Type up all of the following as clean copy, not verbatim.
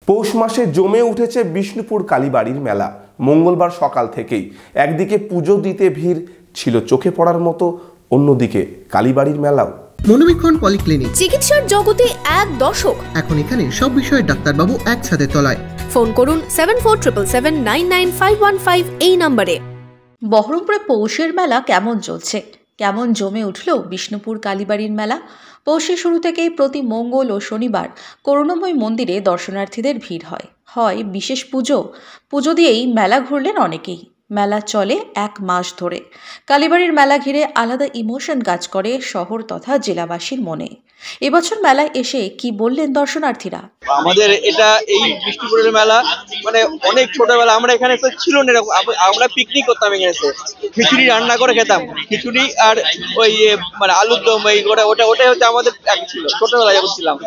পৌষ মাসে জমে উঠেছে বিষ্ণুপুর কালীবাড়ির মেলা। মঙ্গলবার সকাল থেকেই একদিকে পুজো দিতে ভিড় ছিল চোখে পড়ার মতো, অন্যদিকে কালীবাড়ির মেলাও। মনোবীক্ষণ পলিক্লিনিক, চিকিৎসার জগতে এক দশক। এখন এখানে সব বিষয়ে ডাক্তারবাবু একসাথে তলায়। ফোন করুন 7477999515 এই নম্বরে। বহরমপুরে পৌষের মেলা কেমন চলছে, কেমন জমে উঠল বিষ্ণুপুর কালীবাড়ির মেলা? পৌষের শুরু থেকেই প্রতি মঙ্গল ও শনিবার করুণাময় মন্দিরে দর্শনার্থীদের ভিড় হয় বিশেষ পুজো দিয়েই মেলা ঘুরলেন অনেকেই। মেলা চলে 1 মাস ধরে। কালীবাড়ির মেলা ঘিরে আলাদা ইমোশন কাজ করে শহর তথা জেলাবাসীর মনে। এবছর মেলায় এসে কি বললেন দর্শনার্থীরা? আমাদের এটা এই বিষ্ণুপুরের মেলা মানে অনেক ছোটবেলা আমরা এখানে ছিল না, আমরা পিকনিক করতাম, এখানে খিচুড়ি রান্না করে খেতাম, খিচুড়ি আর ওই মানে আলুর দম, ওটাই হচ্ছে আমাদের ছিল ছোটবেলায় যখন ছিলাম।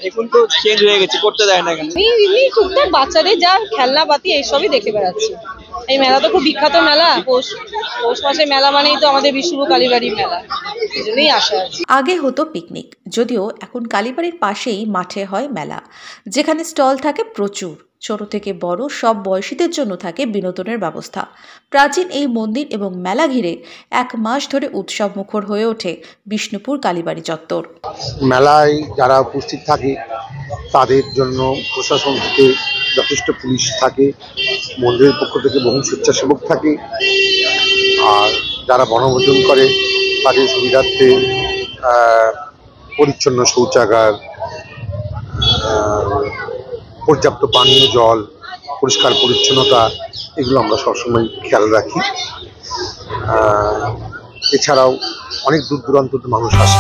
এখন তো চেঞ্জ হয়ে গেছে, করতে দেয় না এখানে। টুকটাক বাচ্চাদের যা খেলনা পাতি এইসবই দেখে বেড়াচ্ছি। এই মেলা তো খুব বিখ্যাত মেলা, পৌষ মাসে মেলা মানেই তো আমাদের বিষ্ণুপুর কালীবাড়ির মেলা, এই জন্যই আসা আছে। আগে হতো পিকনিক, যদিও এখন কালীবাড়ির পাশেই মাঠে হয় মেলা, যেখানে স্টল থাকে প্রচুর। ছোট থেকে বড় সব বয়সীদের জন্য থাকে বিনোদনের ব্যবস্থা। প্রাচীন এই মন্দির এবং মেলা ঘিরে 1 মাস ধরে উৎসব মুখর হয়ে ওঠে বিষ্ণুপুর কালীবাড়ি চত্বর। মেলায় যারা উপস্থিত থাকে তাদের জন্য প্রশাসন থেকে যথেষ্ট পুলিশ থাকে, মন্দিরের পক্ষ থেকে বহু স্বেচ্ছাসেবক থাকে, আর যারা বনভোজন করে তাদের সুবিধার্থে পরিচ্ছন্ন শৌচাগার, পর্যাপ্ত পানীয় জল, পরিষ্কার পরিচ্ছন্নতা, এগুলো আমরা সবসময় খেয়াল রাখি। এছাড়াও অনেক দূর দূরান্ত মানুষ আসে।